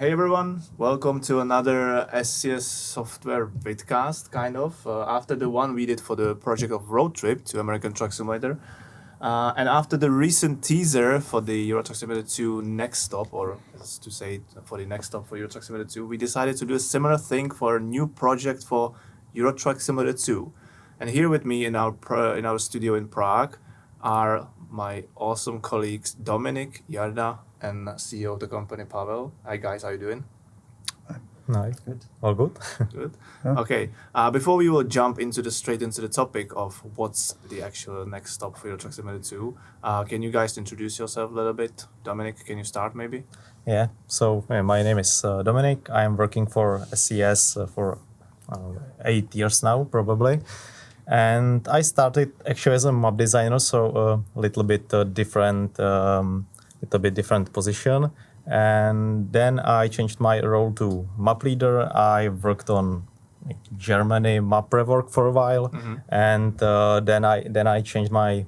Hey everyone, welcome to another SCS software vidcast, kind of. After the one we did for the project of Road Trip to American Truck Simulator. And after the recent teaser for the Euro Truck Simulator 2 Next Stop, or as to say it, for the Next Stop for Euro Truck Simulator 2, we decided to do a similar thing for a new project for Euro Truck Simulator 2. And here with me in our studio in Prague are my awesome colleagues Dominik, Jarda, and CEO of the company Pavel. Hi guys, how you doing? Nice, good. All good. Good. Yeah. Okay. Before we will jump straight into the topic of what's the actual next stop for Euro Truck Simulator 2, can you guys introduce yourself a little bit? Dominik, can you start maybe? Yeah. So my name is Dominik. I am working for SCS for 8 years now, probably. And I started actually as a map designer, so a little bit different position. And then I changed my role to map leader. I worked on Germany map rework for a while, and then I changed my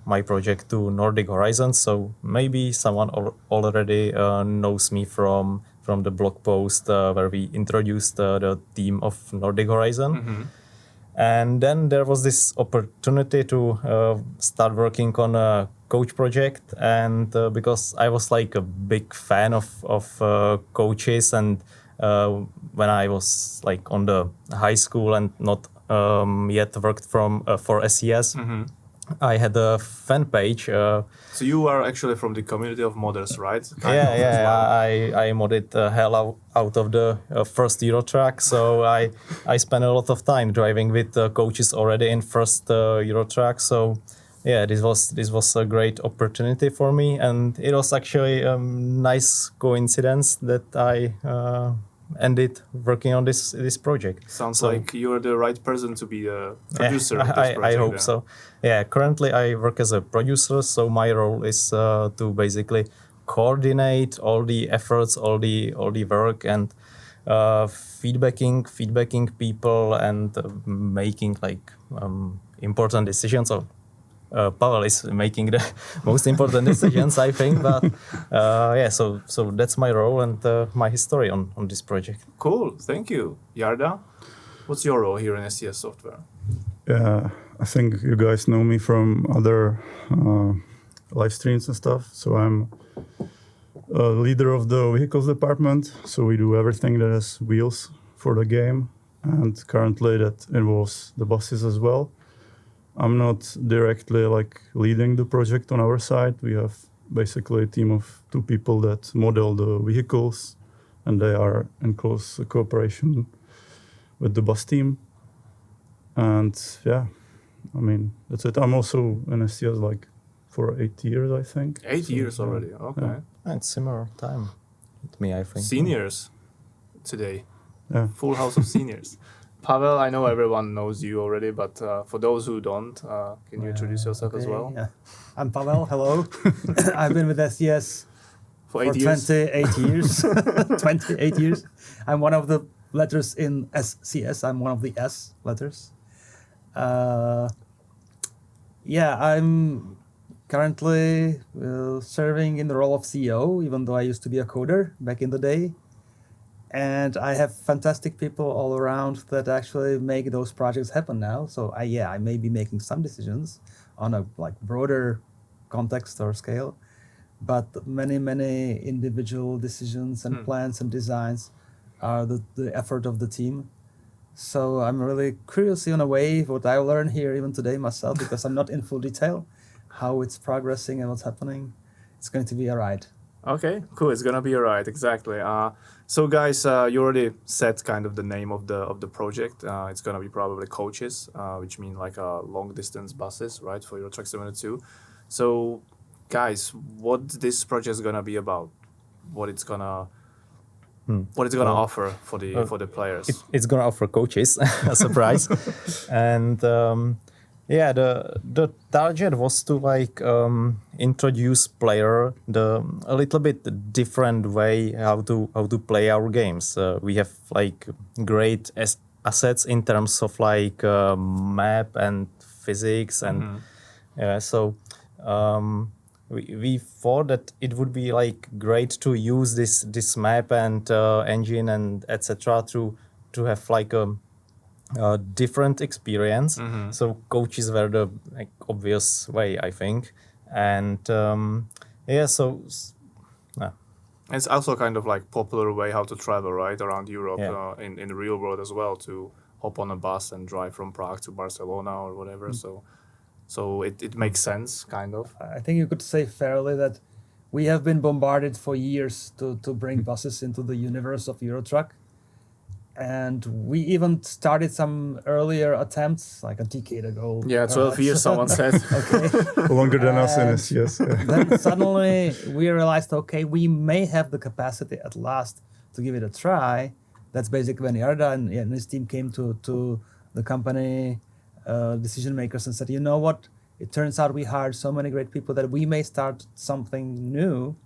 my project to Nordic Horizon. So maybe someone already knows me from the blog post where we introduced the team of Nordic Horizon. And then there was this opportunity to start working on a coach project, and because I was like a big fan of coaches, and when I was like on the high school and not yet worked for SES, I had a fan page. So you are actually from the community of modders, right? I modded the hell out of the first Euro Truck. So I spent a lot of time driving with coaches already in first Euro Truck. So yeah, this was a great opportunity for me, and it was actually a nice coincidence that I ended working on this project. Sounds like you're the right person to be a producer of this project. I hope so. Yeah, currently I work as a producer, so my role is to basically coordinate all the efforts, all the work, and feedbacking people, and making like important decisions. So Pavel is making the most important decisions, I think. But yeah, so that's my role and my history on this project. Cool, thank you. Jarda, what's your role here in SCS Software? Yeah, I think you guys know me from other live streams and stuff. So I'm a leader of the vehicles department. So we do everything that has wheels for the game. And currently that involves the buses as well. I'm not directly like leading the project on our side. We have basically a team of 2 people that model the vehicles, and they are in close cooperation with the bus team. And yeah, I mean, that's it. I'm also in SCS like for 8 years, I think. 8 years already, okay. Yeah. And similar time with me, I think. Seniors today. Yeah. Full house of seniors. Pavel, I know everyone knows you already, but for those who don't, can you introduce yourself as well? Yeah. I'm Pavel, hello. I've been with SES For 8 years? 28 years. 28 years. I'm one of the letters in SCS. I'm one of the S letters. Yeah, I'm currently serving in the role of CEO, even though I used to be a coder back in the day. And I have fantastic people all around that actually make those projects happen now. So I may be making some decisions on a like broader context or scale, but many individual decisions and plans and designs are the effort of the team. So I'm really curious in a way what I learn here even today myself, because I'm not in full detail how it's progressing and what's happening. It's going to be a ride. Okay, cool. It's gonna be alright. Exactly. So guys, you already said kind of the name of the project. It's gonna be probably coaches, which mean like long distance buses, right, for Euro Truck Simulator 2. So, guys, what this project is gonna be about? What it's gonna offer for the players? It's gonna offer coaches a surprise, and yeah, the target was to like introduce player a little bit different way how to play our games. We have like great assets in terms of like map and physics, and so we thought that it would be like great to use this map and engine and etc. to have like a different experience. So coaches were the like obvious way, I think, and yeah. So yeah. It's also kind of like popular way how to travel, right, around Europe, Yeah. in the real world as well, to hop on a bus and drive from Prague to Barcelona or whatever. So it makes sense, kind of. I think you could say fairly that we have been bombarded for years to bring buses into the universe of Eurotruck. And we even started some earlier attempts, like a decade ago. Yeah, 12 perhaps. years, someone said. Okay. Longer than us in SCS. Yeah. Then suddenly we realized, okay, we may have the capacity at last to give it a try. That's basically when Jarda and his team came to the company decision makers and said, you know what? It turns out we hired so many great people that we may start something new.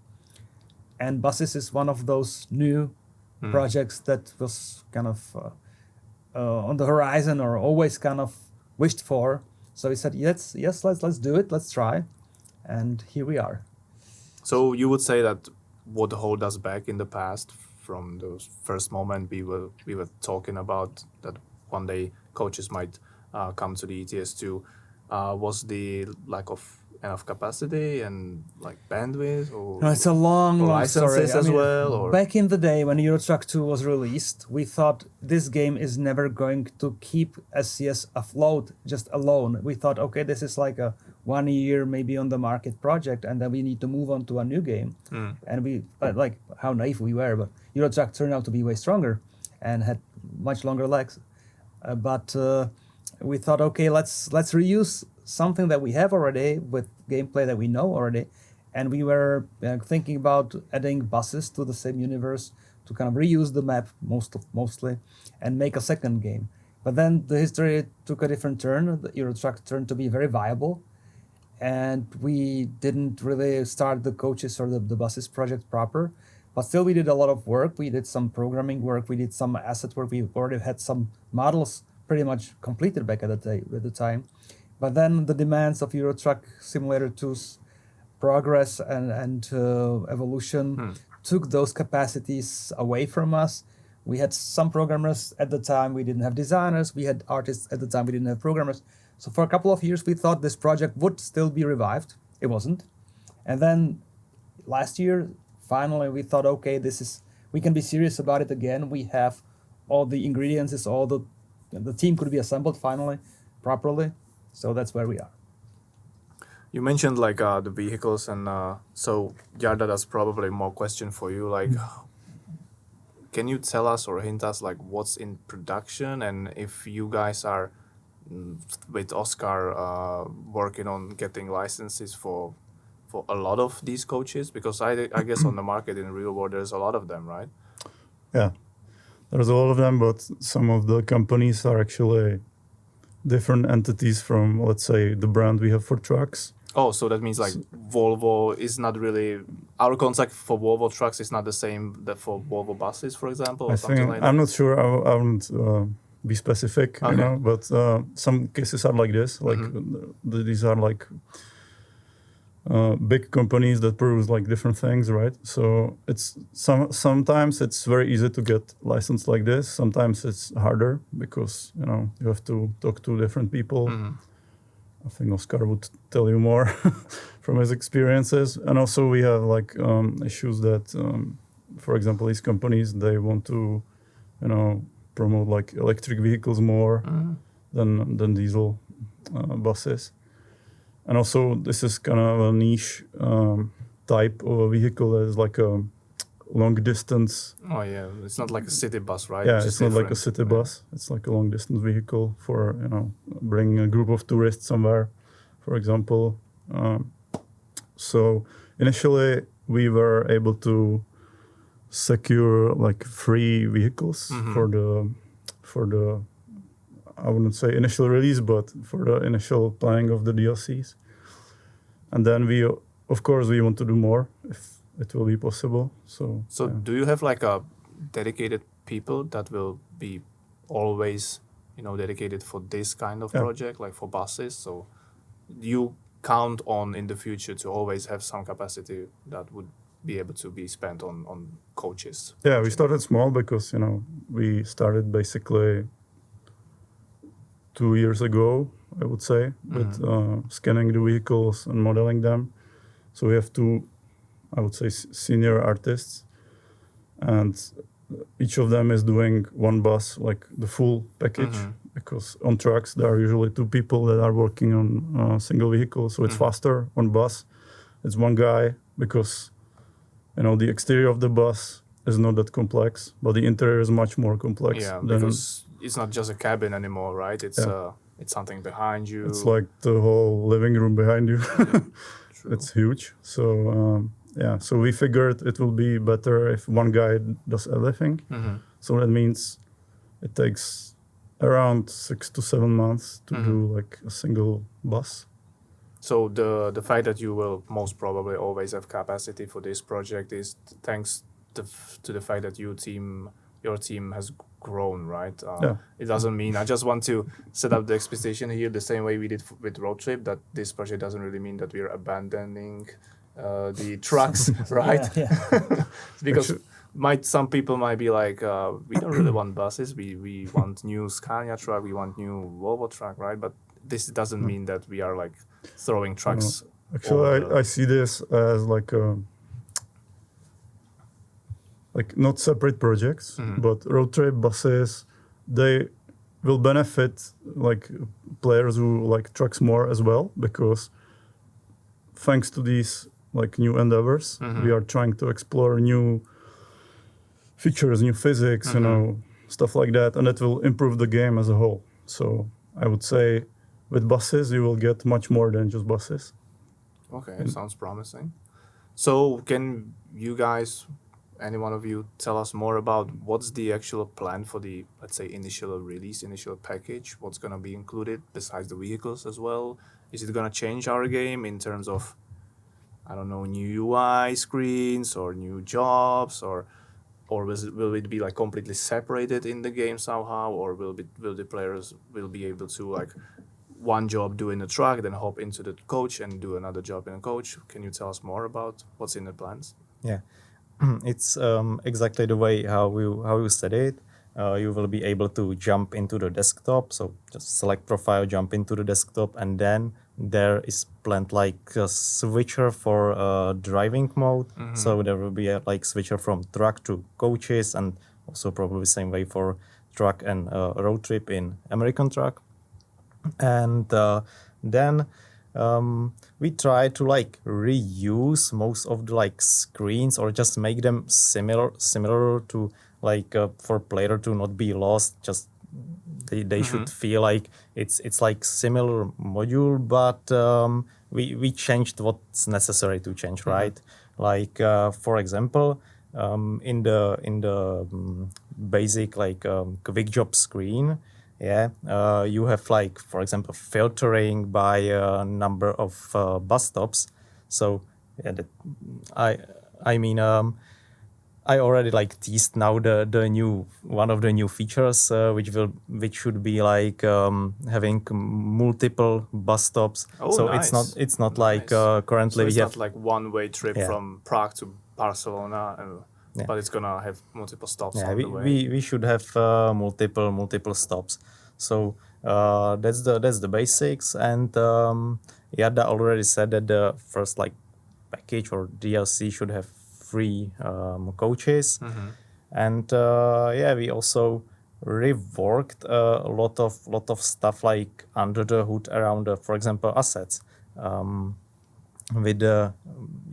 And buses is one of those new projects that was kind of on the horizon or always kind of wished for. So we said, let's do it, let's try, and here we are. So you would say that what held us back in the past, from the first moment we were talking about that one day coaches might come to the ETS2, was the lack of enough capacity and like bandwidth, or No, it's a long story. licenses as well, or back in the day when Eurotruck 2 was released, we thought this game is never going to keep SCS afloat just alone. We thought, okay, this is like a 1 year maybe on the market project, and then we need to move on to a new game. And we like how naive we were, but Eurotruck turned out to be way stronger and had much longer legs. But we thought, okay, let's reuse something that we have already with gameplay that we know already, and we were thinking about adding buses to the same universe to kind of reuse the map mostly and make a second game. But then the history took a different turn. The Eurotruck turned to be very viable, and we didn't really start the coaches or the buses project proper. But still, we did a lot of work. We did some programming work. We did some asset work. We already had some models pretty much completed back at the time. But then the demands of Eurotruck Simulator 2's progress and evolution took those capacities away from us. We had some programmers at the time. We didn't have designers. We had artists at the time. We didn't have programmers. So for a couple of years, we thought this project would still be revived. It wasn't. And then last year, finally, we thought, okay, we can be serious about it again. We have all the ingredients. The team could be assembled finally, properly. So that's where we are. you mentioned like the vehicles, and so Jarda, that's probably more question for you. Like, can you tell us or hint us like what's in production, and if you guys are with Oscar working on getting licenses for a lot of these coaches, because I guess on the market in the real world there's a lot of them, right? Yeah, there's a lot of them, but some of the companies are actually different entities from, let's say, the brand we have for trucks. Oh, so that means like Volvo is not really, our contact for Volvo trucks is not the same that for Volvo buses, for example, or I something think, like that? I'm not sure, I wouldn't be specific, Okay. you know, but some cases are like this, like these are like big companies that produce like different things, right? So it's sometimes it's very easy to get licensed like this. Sometimes it's harder because, you know, you have to talk to different people. I think Oscar would tell you more from his experiences. And also we have like issues that, for example, these companies, they want to, you know, promote like electric vehicles more than diesel buses. And also this is kind of a niche type of a vehicle that is like a long distance. Oh yeah, it's not like a city bus, right? Yeah, Which it's is not like a different. city bus. It's like a long distance vehicle for, you know, bringing a group of tourists somewhere, for example. So initially we were able to secure like 3 vehicles for the I wouldn't say initial release, but for the initial planning of the DLCs. And then we, of course, we want to do more if it will be possible. So yeah. Do you have like a dedicated people that will be always, you know, dedicated for this kind of project, like for buses? So you count on in the future to always have some capacity that would be able to be spent on coaches? Yeah, we started small because we started basically 2 years ago, I would say, with scanning the vehicles and modeling them. So we have two, I would say, senior artists, and each of them is doing one bus, like the full package, because on trucks there are usually two people that are working on a single vehicle, so it's faster. On bus, it's one guy, because the exterior of the bus is not that complex, but the interior is much more complex. Yeah, because it's not just a cabin anymore, right? It's something behind you. It's like the whole living room behind you. True. It's huge. So so we figured it will be better if one guy does everything. So that means it takes around 6 to 7 months to do like a single bus. So the fact that you will most probably always have capacity for this project is thanks to the fact that your team has grown, right? It doesn't mean, I just want to set up the expectation here the same way we did with Road Trip, that this project doesn't really mean that we're abandoning the trucks, right? Because some people might be like, we don't really want buses, we want new Scania truck, we want new Volvo truck, right? But this doesn't mean that we are like throwing trucks. Actually, I see this as like not separate projects, but Road Trip buses, they will benefit like players who like trucks more as well, because thanks to these like new endeavors, we are trying to explore new features, new physics, stuff like that, and it will improve the game as a whole. So I would say with buses, you will get much more than just buses. Okay, sounds promising. So can you guys, any one of you, tell us more about what's the actual plan for the, let's say, initial release, initial package? What's going to be included besides the vehicles as well? Is it going to change our game in terms of, I don't know, new UI screens or new jobs, or will it be like completely separated in the game somehow, or will the players will be able to like one job do in the truck, then hop into the coach and do another job in a coach? Can you tell us more about what's in the plans? Yeah, it's exactly the way how you said it. You will be able to jump into the desktop, so just select profile, jump into the desktop, and then there is planned like a switcher for driving mode. So there will be a like switcher from truck to coaches, and also probably same way for truck and road trip in American truck. And then we try to like reuse most of the like screens, or just make them similar to like for player to not be lost. Just they should feel like it's like similar module, but we changed what's necessary to change, right? Like for example, in the basic like quick job screen, you have like, for example, filtering by a number of bus stops. So I mean I already like teased now the new one of the new features which should be like having multiple bus stops. Oh, so nice. it's not Nice. like currently So it's we not have like one-way trip from Prague to Barcelona, but it's gonna have multiple stops on the way. we should have multiple stops. So that's the basics, and Jarda already said that the first like package or DLC should have 3 coaches, and we also reworked a lot of stuff like under the hood around for example assets. With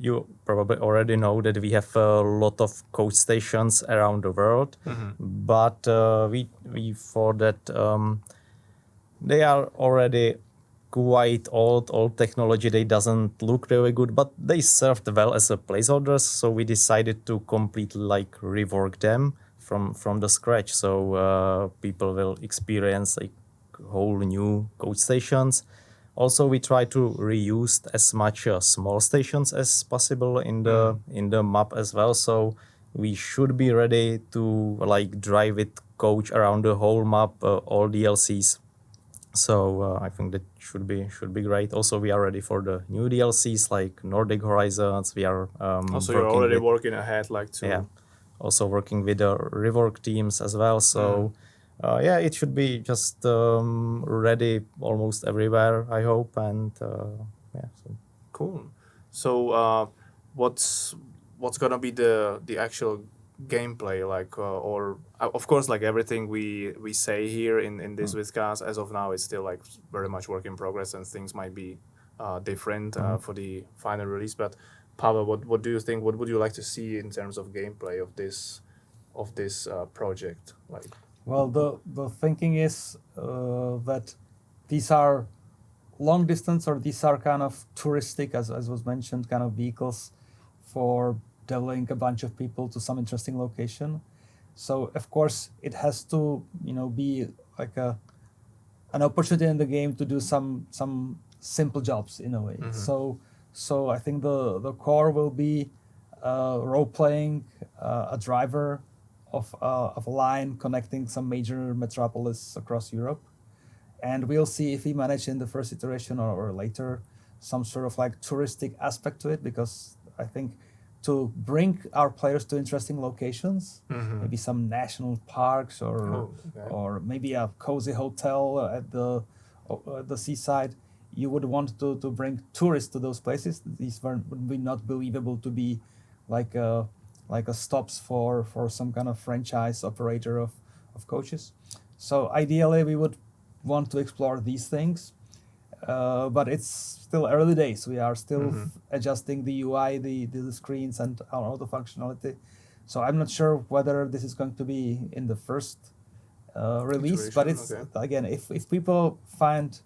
you probably already know that we have a lot of coach stations around the world, but we for that they are already quite old technology. They doesn't look really good, but they served well as a placeholders. So we decided to completely like rework them from the scratch. So people will experience like whole new coach stations. Also, we try to reuse as much small stations as possible in the map as well. So we should be ready to like drive with coach around the whole map, all DLCs. So I think that should be great. Also, we are ready for the new DLCs like Nordic Horizons. We are Also, you're working already with, working ahead, like to. yeah, also working with the rework teams as well. So yeah, it should be just ready almost everywhere, I hope. And yeah, so Cool. So, what's gonna be the actual gameplay like, or of course, like everything we say here in this vidcast as of now, it's still like very much work in progress, and things might be different for the final release. But Pavel, what do you think? What would you like to see in terms of gameplay of this project? Like, Well, the thinking is that these are long distance, or these are kind of touristic, as was mentioned, kind of vehicles for delivering a bunch of people to some interesting location. So of course it has to be like an opportunity in the game to do some simple jobs in a way. So I think the core will be role playing a driver of a line connecting some major metropolis across Europe, and we'll see if we manage in the first iteration or later some sort of like touristic aspect to it, because I think to bring our players to interesting locations, maybe some national parks or maybe a cozy hotel at the seaside, you would want to bring tourists to those places. These would be not believable to be like a stops for some kind of franchise operator of coaches. So ideally we would want to explore these things, but it's still early days. We are still adjusting the UI, the screens, and all the functionality. So I'm not sure whether this is going to be in the first release, but it's again, if people find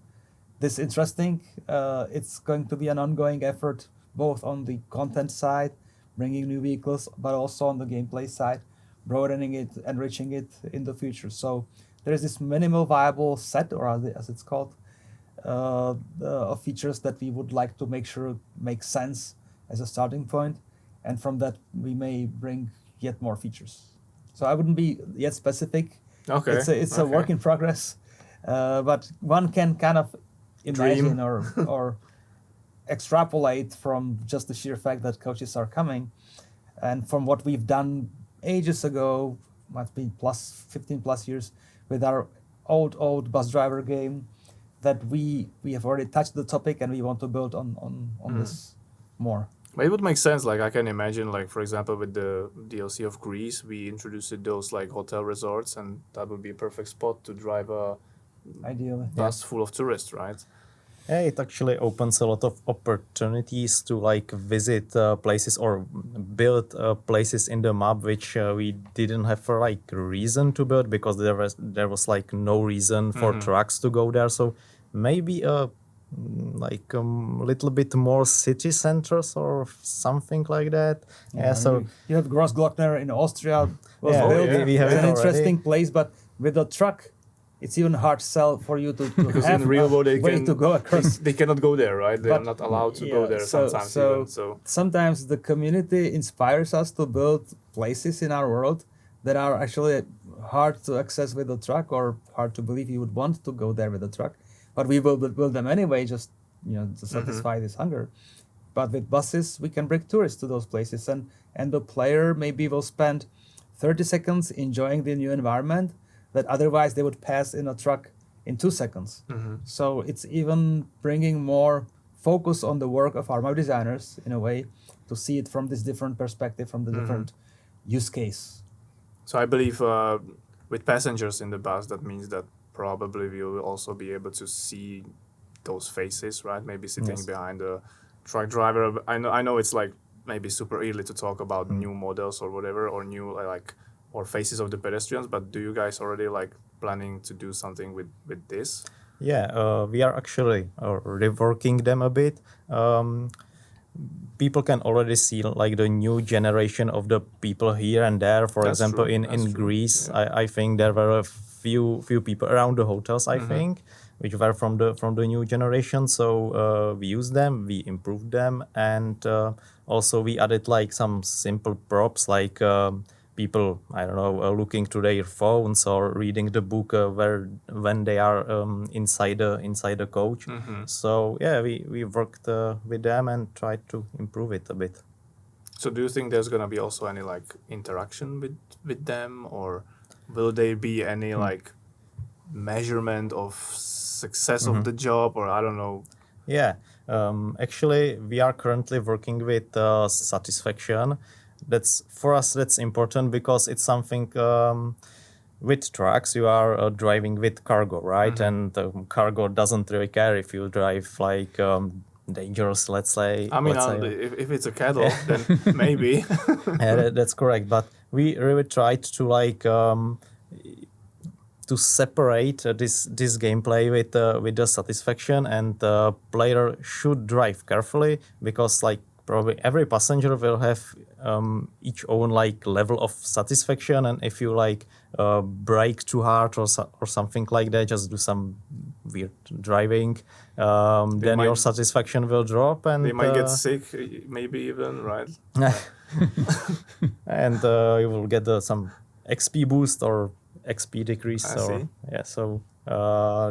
this interesting, it's going to be an ongoing effort, both on the content side, bringing new vehicles, but also on the gameplay side, broadening it, enriching it in the future. So there is this minimal viable set, or as it's called, of features that we would like to make sure make sense as a starting point, and from that we may bring yet more features. So I wouldn't be yet specific. okay, It's a work in progress, but one can kind of imagine or extrapolate from just the sheer fact that coaches are coming, and from what we've done ages ago, might be 15 plus years, with our old bus driver game, that we have already touched the topic and we want to build on this more. But it would make sense. Like I can imagine, like for example, with the DLC of Greece, we introduced those like hotel resorts, and that would be a perfect spot to drive a Ideally, bus full of tourists, right? yeah, it actually opens a lot of opportunities to like visit places or build places in the map which we didn't have for like reason to build, because there was like no reason for trucks to go there. So maybe like little bit more city centers or something like that. Yeah, so you have Grossglockner in Austria. Was Yeah, built. we have It's it an already. interesting place, but with a truck, it's even hard to sell for you to Because have in real world a way to go across. they cannot go there, right? They are But- not allowed to go Yeah, there so- sometimes. so- Even, so Sometimes the community inspires us to build places in our world that are actually hard to access with a truck, or hard to believe you would want to go there with a truck. But we will build them anyway, just to satisfy this hunger. But with buses, we can bring tourists to those places, and the player maybe will spend 30 seconds enjoying the new environment that otherwise they would pass in a truck in 2 seconds. So it's even bringing more focus on the work of our map designers in a way, to see it from this different perspective, from the different use case. So I believe with passengers in the bus, that means that probably we will also be able to see those faces, right? Maybe sitting Yes. behind the truck driver. I know it's like maybe super early to talk about new models or whatever, or new or faces of the pedestrians. But do you guys already like planning to do something with this? yeah, we are actually reworking them a bit. People can already see like the new generation of the people here and there. For That's example, true, in that's true, Greece, yeah. I think there were a few people around the hotels, I think, which were from the new generation. So we used them, we improved them, and also we added like some simple props like people, I don't know, looking to their phones or reading the book when they are inside the coach. So yeah, we worked with them and tried to improve it a bit. So do you think there's gonna be also any like interaction with them, or will there be any like measurement of success of the job, or I don't know? Yeah, actually, we are currently working with satisfaction. For us, that's important because it's something with trucks. You are driving with cargo, right? And cargo doesn't really care if you drive like dangerous, let's say. I mean, if it's a cattle, then maybe. Yeah, that's correct. But we really tried to like to separate this gameplay with the satisfaction, and the player should drive carefully because like probably every passenger will have each own like level of satisfaction, and if you like brake too hard or something like that, just do some weird driving, then your satisfaction will drop, and they might get sick, maybe even, right? And you will get some XP boost or XP decrease. So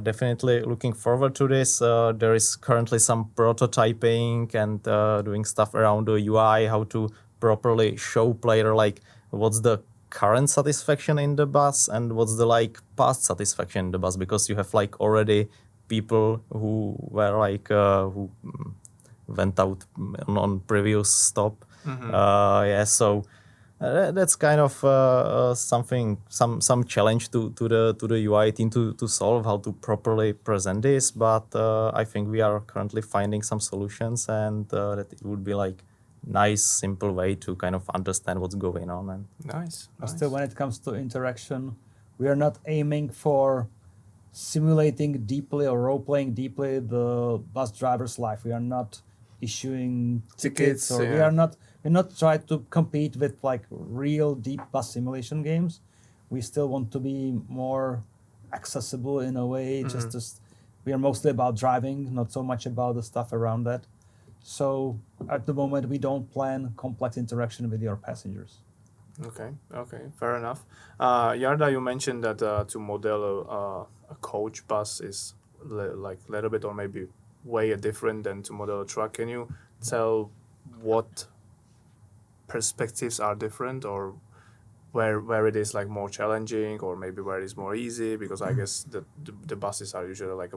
definitely looking forward to this. There is currently some prototyping and doing stuff around the UI, how to properly show player like what's the current satisfaction in the bus and what's the like past satisfaction in the bus, because you have like already people who were like who went out on previous stop. So that's kind of something, some challenge to the UI team to solve, how to properly present this. But I think we are currently finding some solutions, and that it would be like nice, simple way to kind of understand what's going on. And nice. Still, when it comes to interaction, we are not aiming for simulating deeply or role-playing deeply the bus driver's life. We are not issuing tickets, or we're not trying to compete with like real deep bus simulation games. We still want to be more accessible in a way. We are mostly about driving, not so much about the stuff around that. So at the moment, we don't plan complex interaction with your passengers. Okay, fair enough. Jarda, you mentioned that to model a coach bus is like a little bit or maybe way different than to model a truck. Can you tell what perspectives are different, or where it is like more challenging, or maybe where it is more easy? Because I guess the buses are usually like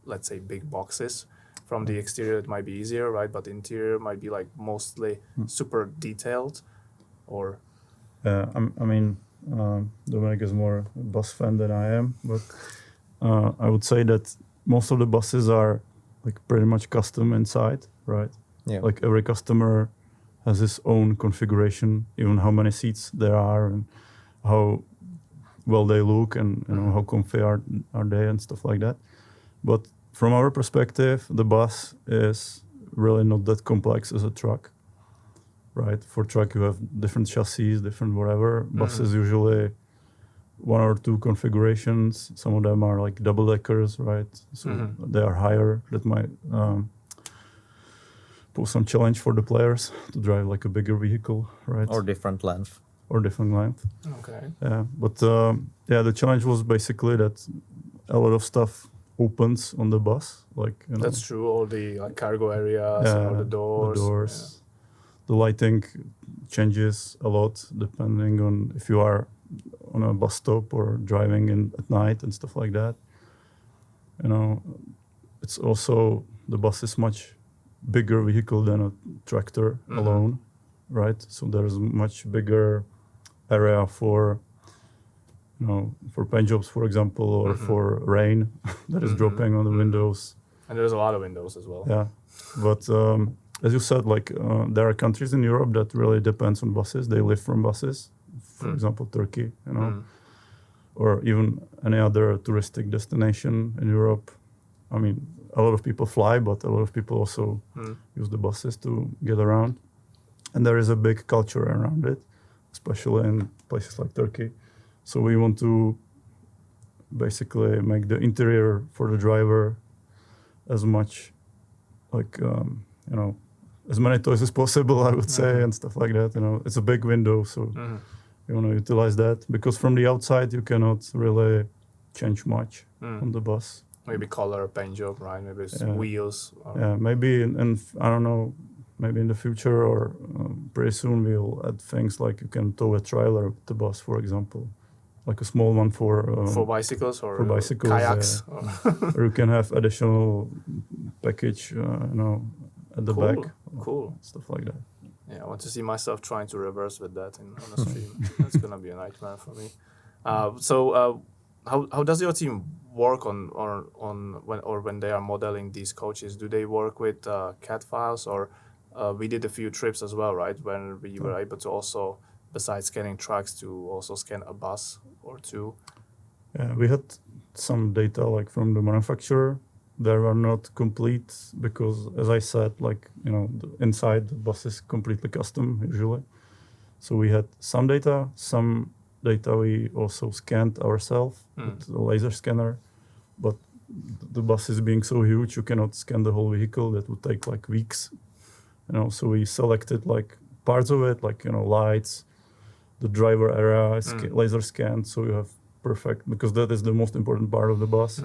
let's say big boxes. From the exterior it might be easier, right? But the interior might be like mostly super detailed, or I mean, Dominik is more a bus fan than I am, but I would say that most of the buses are like pretty much custom inside, right? Yeah. Like every customer has his own configuration, even how many seats there are and how well they look, and you know how comfy are they and stuff like that. But from our perspective, the bus is really not that complex as a truck, right? For truck, you have different chassis, different whatever. Buses usually one or two configurations. Some of them are like double deckers, right? So they are higher. That might pose some challenge for the players to drive like a bigger vehicle, right? or different length. okay. Yeah, but the challenge was basically that a lot of stuff opens on the bus, like you know, That's true. All the like cargo areas, and all the doors. The lighting changes a lot depending on if you are on a bus stop or driving at night and stuff like that. You know, it's also, the bus is much bigger vehicle than a tractor alone, right? So there's much bigger area for, you know, for paint jobs, for example, or for rain that is dropping on the windows. And there's a lot of windows as well. Yeah, but as you said, like there are countries in Europe that really depends on buses. They live from buses. For example, Turkey, you know, or even any other touristic destination in Europe. I mean, a lot of people fly, but a lot of people also use the buses to get around. And there is a big culture around it, especially in places like Turkey. So we want to basically make the interior for the driver as much like, you know, as many toys as possible, I would say, and stuff like that. You know, it's a big window, so you want to utilize that, because from the outside you cannot really change much on the bus. Maybe color, paint job, right? Maybe it's Yeah. wheels. Or Yeah, maybe I don't know, maybe in the future or pretty soon we'll add things like you can tow a trailer with the bus, for example, like a small one for bicycles or for bicycles, kayaks. or you can have additional package, at the back, Cool. stuff like that. Yeah, I want to see myself trying to reverse with that on a stream. That's gonna be a nightmare for me. How does your team work on when they are modeling these coaches? Do they work with CAD files, or we did a few trips as well, right? When we were able to also, besides scanning tracks, to also scan a bus or two. Yeah, we had some data like from the manufacturer. They are not complete because, as I said, like inside the bus is completely custom usually. So we had some data. Some data we also scanned ourselves with a laser scanner, but the bus is being so huge you cannot scan the whole vehicle. That would take like weeks. So we selected like parts of it, like lights, the driver area is laser scanned, so you have perfect, because that is the most important part of the bus.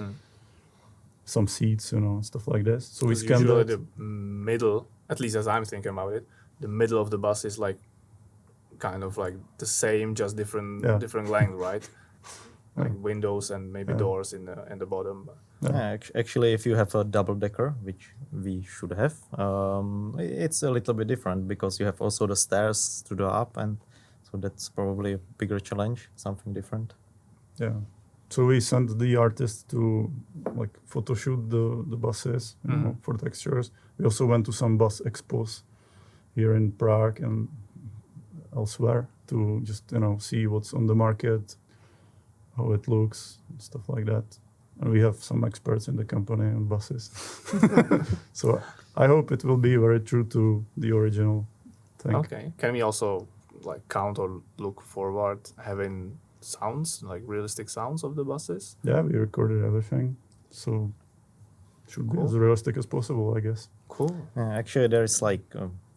Some seats, stuff like this. So we scanned usually that. the middle, at least as I'm thinking about it, the middle of the bus is like kind of like the same, just different length, right? Like windows and maybe doors in the bottom. Actually, if you have a double decker, which we should have, it's a little bit different because you have also the stairs to the up, and so that's probably a bigger challenge, something different. Yeah. So we sent the artists to like photo shoot the buses for textures. We also went to some bus expos here in Prague and elsewhere to just see what's on the market, how it looks, and stuff like that. And we have some experts in the company on buses. So I hope it will be very true to the original thing. Okay. Can we also like count or look forward having sounds, like realistic sounds of the buses? Yeah, we recorded everything. So should be as realistic as possible, I guess. Cool. Actually, there's like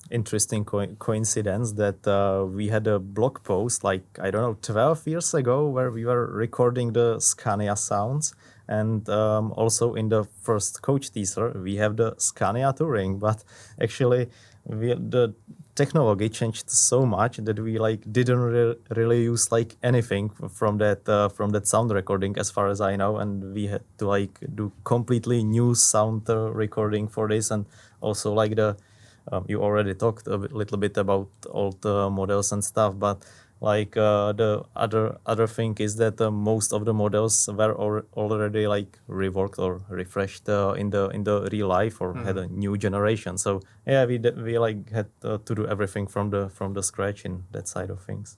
interesting coincidence that we had a blog post like, 12 years ago where we were recording the Scania sounds. And also in the first coach teaser, we have the Scania Touring. But actually, the technology changed so much that we didn't really use anything from that sound recording, as far as I know. And we had to do completely new sound recording for this. And also you already talked a little bit about old models and stuff, but the other thing is that most of the models were already reworked or refreshed in the real life or had a new generation. So yeah, we had to do everything from the scratch in that side of things.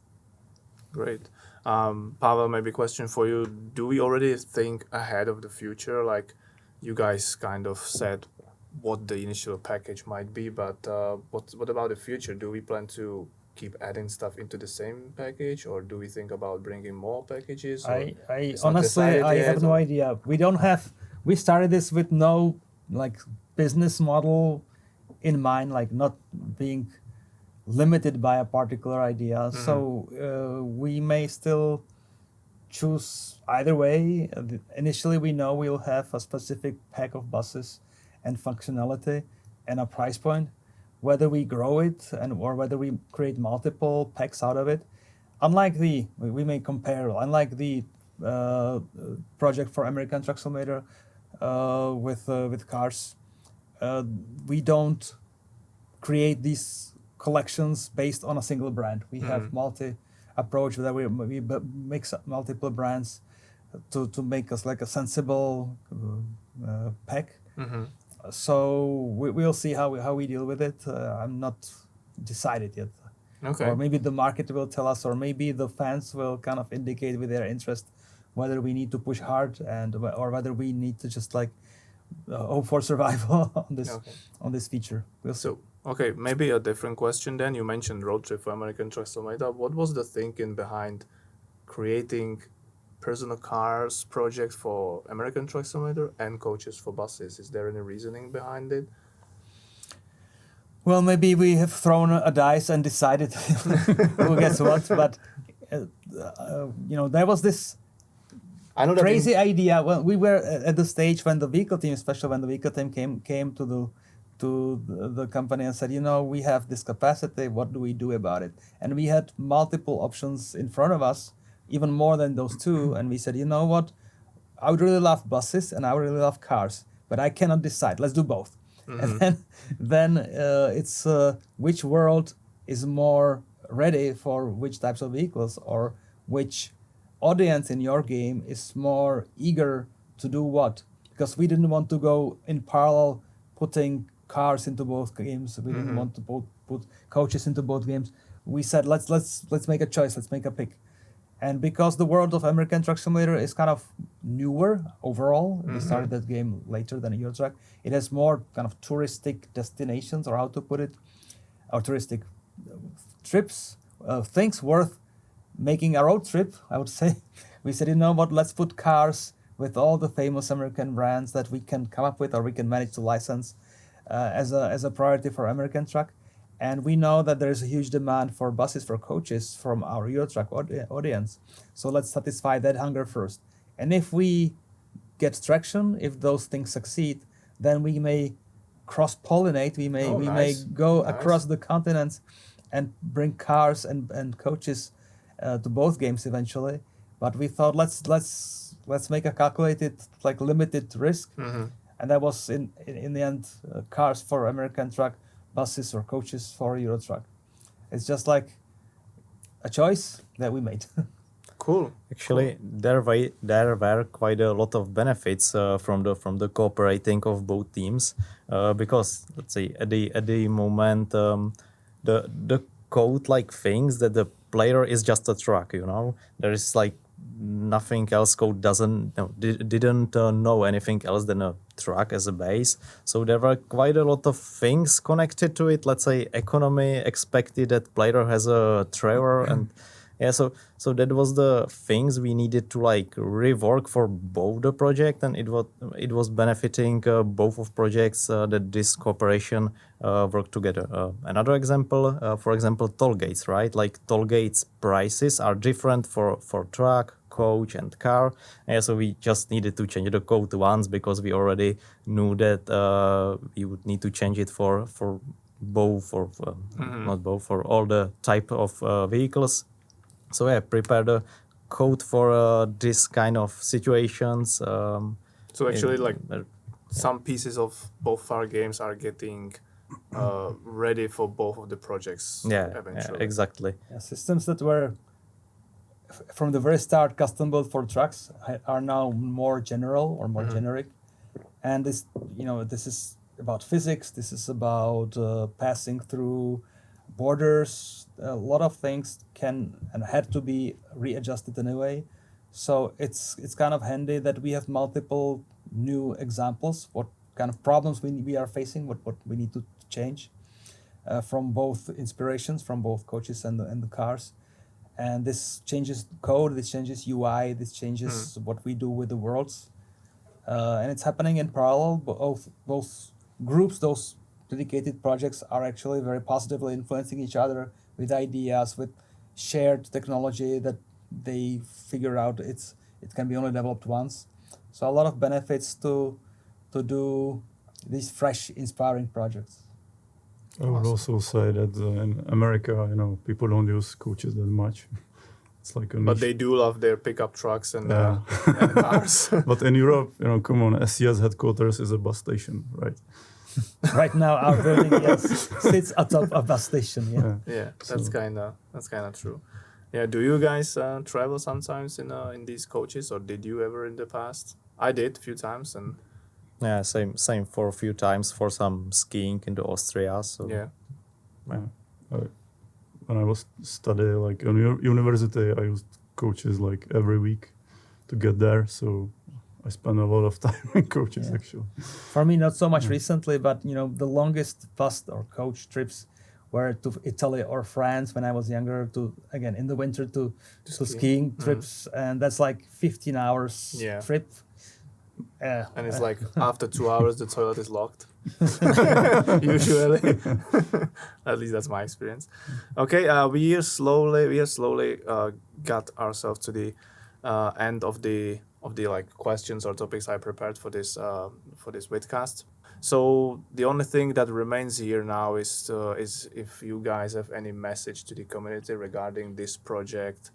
Great. Pavel, maybe a question for you. Do we already think ahead of the future? Like you guys kind of said what the initial package might be, but what about the future? Do we plan to keep adding stuff into the same package, or do we think about bringing more packages? I honestly have no idea. We started this with no business model in mind, not being limited by a particular idea. So we may still choose either way. Initially, we know we'll have a specific pack of buses and functionality and a price point. Whether we grow it or whether we create multiple packs out of it, unlike the project for American Truck Simulator with cars, we don't create these collections based on a single brand. We have multi-approach that we mix multiple brands to make us a sensible pack. So we'll see how we deal with it. I'm not decided yet. Okay. Or maybe the market will tell us, or maybe the fans will kind of indicate with their interest whether we need to push hard or whether we need to just hope for survival on this feature. We'll see. Okay, maybe a different question then. You mentioned road trip for American Truck Simulator. What was the thinking behind creating personal cars project for American Truck Simulator and coaches for buses? Is there any reasoning behind it? Well, maybe we have thrown a dice and decided who gets what, but there was this I know that crazy idea. Well, we were at the stage when the vehicle team, especially when the vehicle team came to the company and said, we have this capacity. What do we do about it? And we had multiple options in front of us, even more than those two. And we said, you know what? I would really love buses and I would really love cars, but I cannot decide. Let's do both. And then it's which world is more ready for which types of vehicles, or which audience in your game is more eager to do what. Because we didn't want to go in parallel putting cars into both games. We didn't want to put coaches into both games. We said let's make a choice. Let's make a pick. And because the world of American Truck Simulator is kind of newer overall, we started that game later than Euro Truck. It has more kind of touristic destinations, or how to put it, or touristic trips, things worth making a road trip, I would say. We said, let's put cars with all the famous American brands that we can come up with, or we can manage to license as a priority for American Truck. And we know that there's a huge demand for buses, for coaches from our Euro Truck audience. So let's satisfy that hunger first. And if we get traction, if those things succeed, then we may cross-pollinate, we may go across the continents and bring cars and coaches to both games eventually. But we thought let's make a calculated, limited risk. And that was in the end cars for American Truck, buses or coaches for Euro Truck. It's just like a choice that we made. Cool. Actually, there were quite a lot of benefits from the cooperating of both teams, because let's say at the moment the code thinks that the player is just a truck. There is nothing else. Code didn't know anything else than a truck as a base. So there were quite a lot of things connected to it. Let's say economy expected that player has a trailer and. Yeah, so that was the things we needed to rework for both the project, and it was benefiting both of projects that this cooperation work together. Another example, for example, toll gates, right? Toll gates prices are different for truck, coach, and car. So we just needed to change the code once because we already knew that we would need to change it for both, or not both, for all the type of vehicles. So yeah, prepare the code for this kind of situations. So actually, some pieces of both our games are getting ready for both of the projects. Eventually. Yeah, exactly. Yeah, systems that were from the very start custom built for trucks are now more general or more generic, and this is about physics. This is about passing through borders. A lot of things can and had to be readjusted in a way. So it's kind of handy that we have multiple new examples, what kind of problems we are facing, what we need to change from both inspirations, from both coaches and the cars. And this changes code, this changes UI, this changes what we do with the worlds. And it's happening in parallel. Both groups, those dedicated projects are actually very positively influencing each other with ideas, with shared technology that they figure out it can be only developed once. So a lot of benefits to do these fresh, inspiring projects. I would also say that in America, people don't use coaches that much. It's like a niche. But they do love their pickup trucks and cars. But in Europe, come on, SCS headquarters is a bus station, right? Right now, our building sits atop a bus station. Yeah, that's kind of true. Yeah, do you guys travel sometimes in these coaches, or did you ever in the past? I did a few times, and yeah, same for a few times for some skiing into Austria. So yeah. When I was studying on university, I used coaches every week to get there. So I spend a lot of time in coaches actually. For me, not so much recently, but the longest bus or coach trips were to Italy or France when I was younger. Again in the winter to skiing trips, and that's 15 hours trip. And it's after 2 hours the toilet is locked. Usually. At least that's my experience. Okay, we are slowly got ourselves to the end of the like questions or topics I prepared for this vidcast. So the only thing that remains here now is if you guys have any message to the community regarding this project.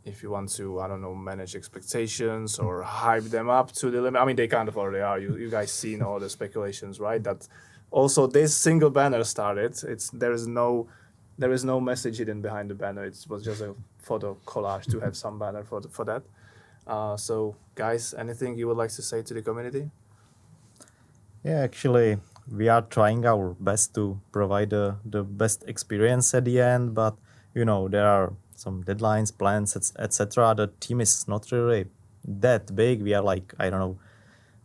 If you want to, I don't know, manage expectations or hype them up to the limit. I mean, they kind of already are. You guys seen all the speculations, right? That also this single banner started. There is no message hidden behind the banner. It was just a photo collage to have some banner for that. So guys, anything you would like to say to the community? Yeah, actually, we are trying our best to provide the best experience at the end, but there are some deadlines, plans, etc. The team is not really that big. We are like, I don't know,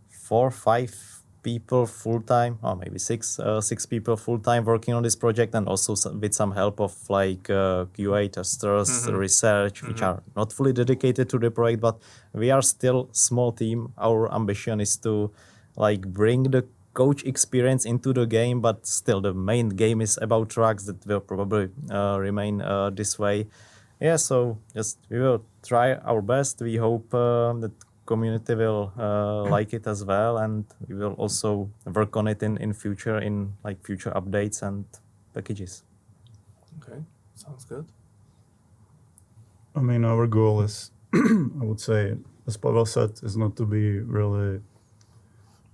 4 or 5 people full time, or maybe six people full time working on this project, and also with some help of like QA testers, research, which are not fully dedicated to the project, but we are still small team. Our ambition is to like bring the coach experience into the game, but still the main game is about trucks. That will probably remain this way. Yeah, so just we will try our best. We hope that community will like it as well, and we will also work on it in future, in like future updates and packages. Okay, sounds good. I mean, our goal is, I would say, as Pavel said, is not to be really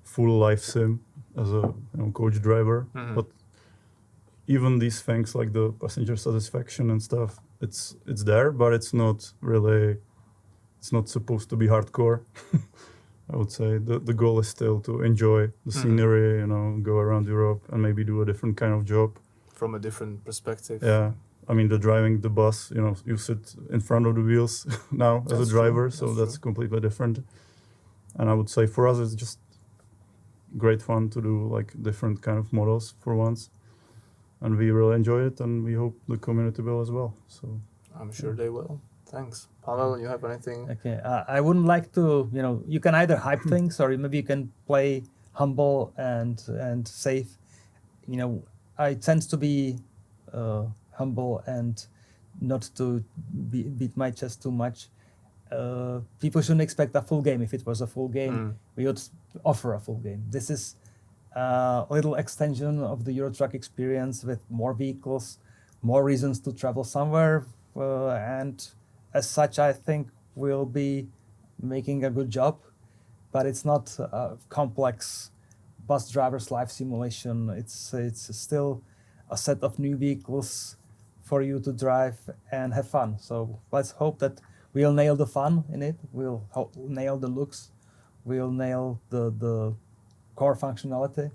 full life sim as a coach driver, but even these things like the passenger satisfaction and stuff, it's there, but it's not supposed to be hardcore. I would say the goal is still to enjoy the scenery, go around Europe and maybe do a different kind of job. From a different perspective. Yeah. I mean, the driving the bus, you sit in front of the wheels now as a driver, so that's completely different. And I would say for us, it's just great fun to do like different kind of models for once. And we really enjoy it, and we hope the community will as well. So I'm sure they will. Thanks. Pavel, you have anything? Okay, I wouldn't like to, you can either hype things or maybe you can play humble and safe. I tend to be humble and not to beat my chest too much. People shouldn't expect a full game. If it was a full game, we would offer a full game. This is a little extension of the Euro Truck experience with more vehicles, more reasons to travel somewhere, and as such, I think we'll be making a good job. But it's not a complex bus driver's life simulation. It's still a set of new vehicles for you to drive and have fun. So let's hope that we'll nail the fun in it. We'll nail the looks. We'll nail the core functionality.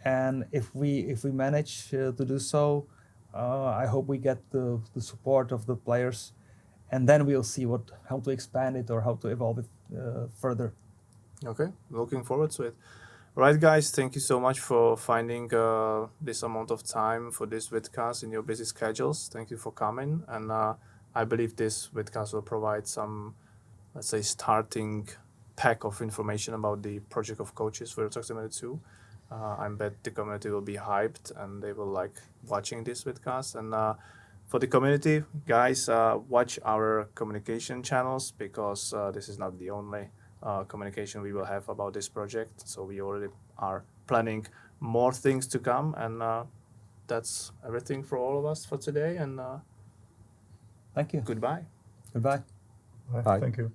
And if we manage to do so, I hope we get the support of the players, and then we'll see how to expand it or how to evolve it further. Okay, looking forward to it. Right, guys, thank you so much for finding this amount of time for this vidcast in your busy schedules. Thank you for coming, and I believe this vidcast will provide some, let's say, starting pack of information about the project of coaches for Truck Simulator 2. I bet the community will be hyped and they will like watching this vidcast. And for the community, guys, watch our communication channels, because this is not the only communication we will have about this project. So we already are planning more things to come, and that's everything for all of us for today. And thank you. Goodbye. Goodbye. Bye. Thank you.